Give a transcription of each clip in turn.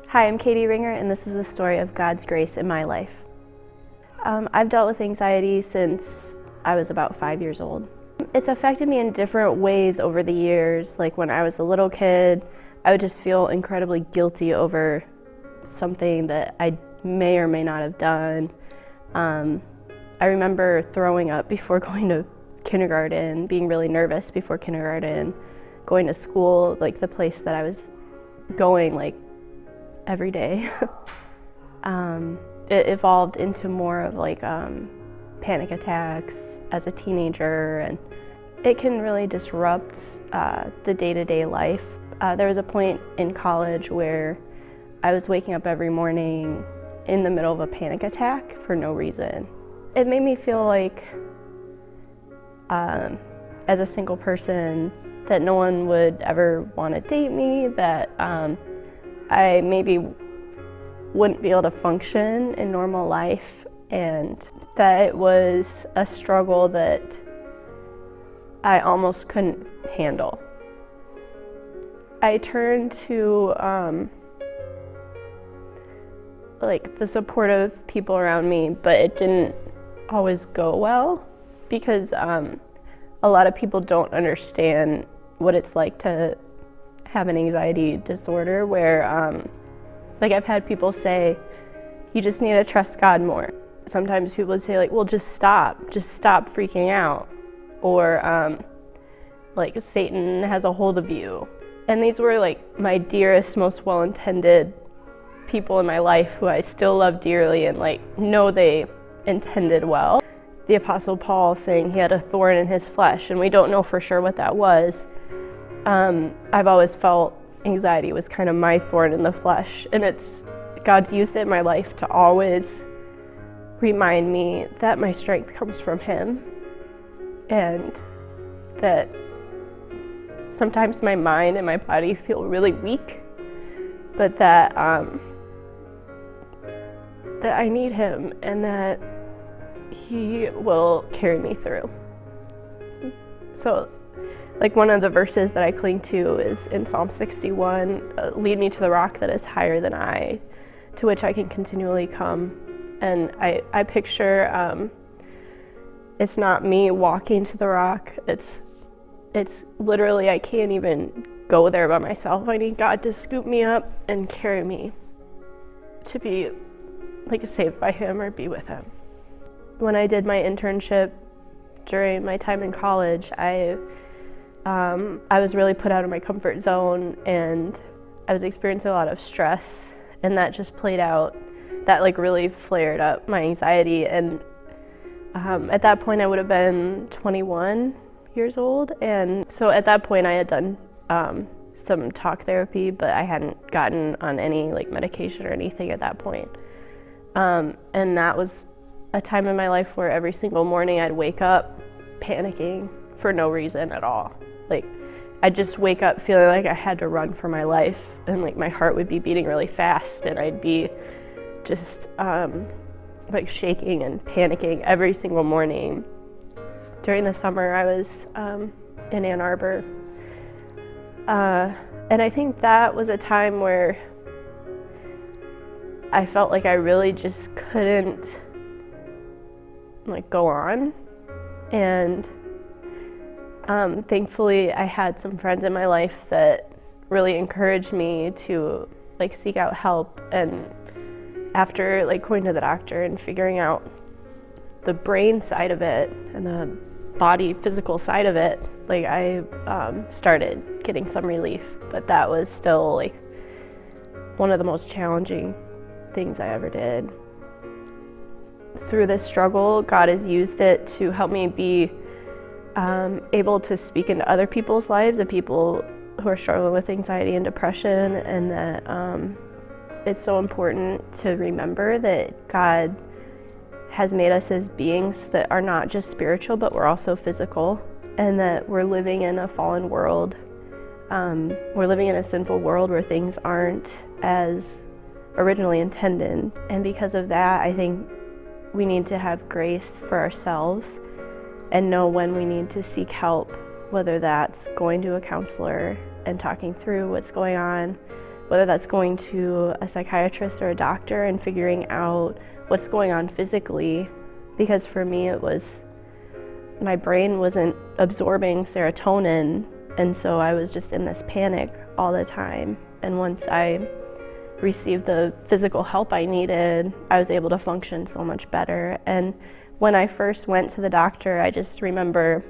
Hi, I'm Katie Ringer, and this is the story of God's grace in my life. I've dealt with anxiety since I was about 5 years old. It's affected me in different ways over the years. Like when I was a little kid, I would just feel incredibly guilty over something that I may or may not have done. I remember throwing up before going to kindergarten, being really nervous before kindergarten, going to school, like the place that I was going like every day. It evolved into more of like panic attacks as a teenager, and it can really disrupt the day-to-day life. There was a point in college where I was waking up every morning in the middle of a panic attack for no reason. It made me feel like, as a single person, that no one would ever want to date me, that I maybe wouldn't be able to function in normal life, and that it was a struggle that I almost couldn't handle. I turned to like the supportive people around me, but it didn't always go well because a lot of people don't understand what it's like to have an anxiety disorder where like I've had people say, you just need to trust God more. Sometimes people would say like, well, just stop freaking out. Or like Satan has a hold of you. And these were like my dearest, most well-intended people in my life who I still love dearly and like know they intended well. The Apostle Paul saying he had a thorn in his flesh, and we don't know for sure what that was. I've always felt anxiety was kind of my thorn in the flesh, and God's used it in my life to always remind me that my strength comes from Him, and that sometimes my mind and my body feel really weak, but that I need Him and that He will carry me through. So like one of the verses that I cling to is in Psalm 61, lead me to the rock that is higher than I, to which I can continually come. And I picture, it's not me walking to the rock, it's literally, I can't even go there by myself. I need God to scoop me up and carry me to be like saved by Him or be with Him. When I did my internship during my time in college, I was really put out of my comfort zone, and I was experiencing a lot of stress, and that just played out. That like really flared up my anxiety, and at that point I would have been 21 years old, and so at that point I had done some talk therapy, but I hadn't gotten on any like medication or anything at that point. And that was a time in my life where every single morning I'd wake up panicking for no reason at all. Like I'd just wake up feeling like I had to run for my life, and like my heart would be beating really fast, and I'd be just like shaking and panicking every single morning. During the summer I was in Ann Arbor, and I think that was a time where I felt like I really just couldn't like go on, and thankfully I had some friends in my life that really encouraged me to like seek out help. And after like going to the doctor and figuring out the brain side of it and the body physical side of it, like I started getting some relief, but that was still like one of the most challenging things I ever did. Through this struggle, God has used it to help me be able to speak into other people's lives, of people who are struggling with anxiety and depression, and that it's so important to remember that God has made us as beings that are not just spiritual, but we're also physical, and that we're living in a fallen world. We're living in a sinful world where things aren't as originally intended, and because of that, I think we need to have grace for ourselves and know when we need to seek help, whether that's going to a counselor and talking through what's going on, whether that's going to a psychiatrist or a doctor and figuring out what's going on physically, because for me it was my brain wasn't absorbing serotonin, and so I was just in this panic all the time. And once I received the physical help I needed, I was able to function so much better. And when I first went to the doctor, I just remember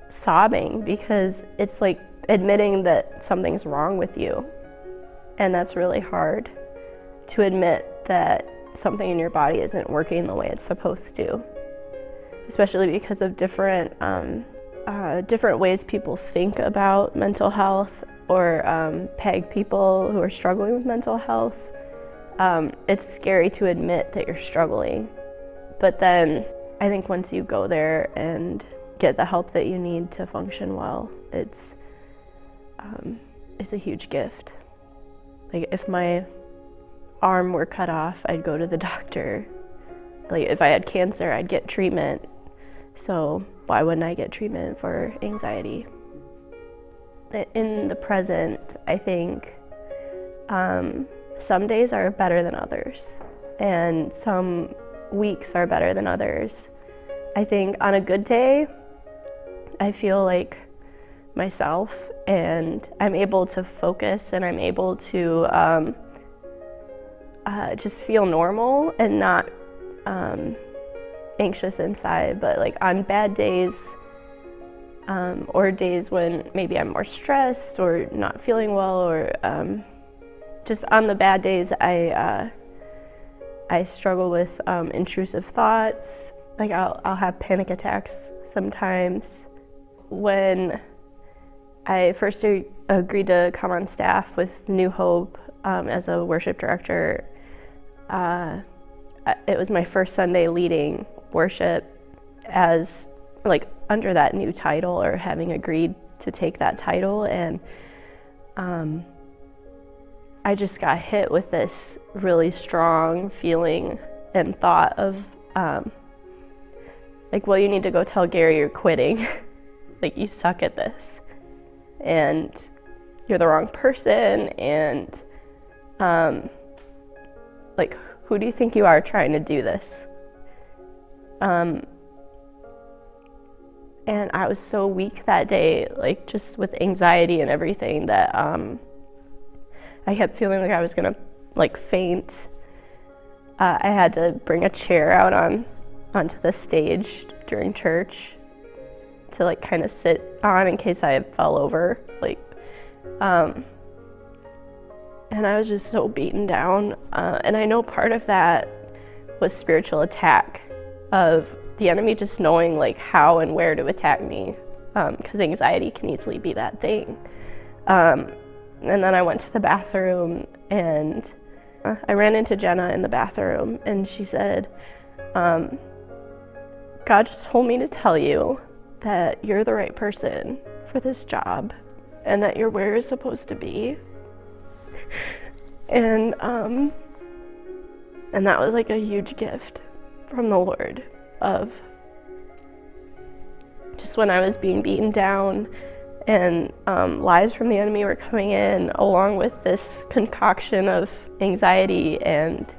sobbing, because it's like admitting that something's wrong with you. And that's really hard, to admit that something in your body isn't working the way it's supposed to, especially because of different ways people think about mental health, or peg people who are struggling with mental health. It's scary to admit that you're struggling. But then I think once you go there and get the help that you need to function well, it's a huge gift. Like, if my arm were cut off, I'd go to the doctor. Like, if I had cancer, I'd get treatment. So why wouldn't I get treatment for anxiety? In the present, I think some days are better than others, and some weeks are better than others. I think on a good day, I feel like myself, and I'm able to focus, and I'm able to just feel normal and not anxious inside. But like on bad days, or days when maybe I'm more stressed or not feeling well, or just on the bad days, I struggle with intrusive thoughts. Like I'll have panic attacks sometimes. When I first agreed to come on staff with New Hope as a worship director, it was my first Sunday leading worship as like under that new title, or having agreed to take that title. And I just got hit with this really strong feeling and thought of like, well, you need to go tell Gary you're quitting. Like, you suck at this, and you're the wrong person, and like, who do you think you are trying to do this? And I was so weak that day, like just with anxiety and everything, that I kept feeling like I was gonna like faint. I had to bring a chair out onto the stage during church to like kind of sit on in case I fell over, like, and I was just so beaten down. And I know part of that was spiritual attack, of the enemy just knowing like how and where to attack me, because anxiety can easily be that thing. And then I went to the bathroom, and I ran into Jenna in the bathroom, and she said, God just told me to tell you that you're the right person for this job, and that you're where you're supposed to be. And that was like a huge gift from the Lord, of just when I was being beaten down, and lies from the enemy were coming in, along with this concoction of anxiety, and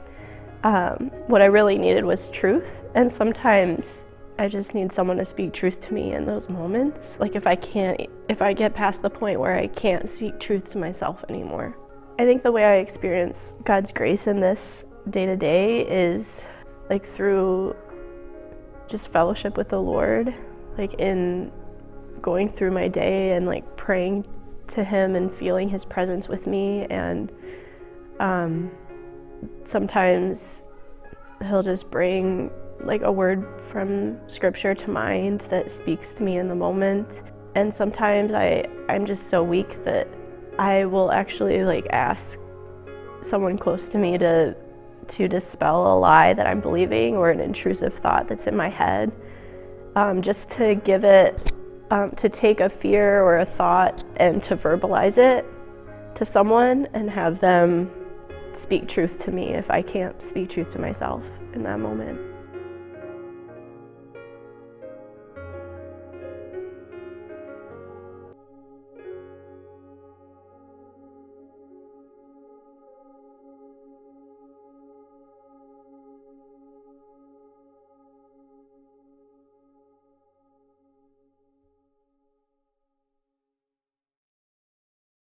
what I really needed was truth. And sometimes I just need someone to speak truth to me in those moments. Like if I get past the point where I can't speak truth to myself anymore. I think the way I experience God's grace in this day to day is like through just fellowship with the Lord, like in going through my day and like praying to Him and feeling His presence with me. And sometimes He'll just bring like a word from scripture to mind that speaks to me in the moment. And sometimes I'm just so weak that I will actually like ask someone close to me to dispel a lie that I'm believing, or an intrusive thought that's in my head, just to give it, to take a fear or a thought and to verbalize it to someone and have them speak truth to me if I can't speak truth to myself in that moment.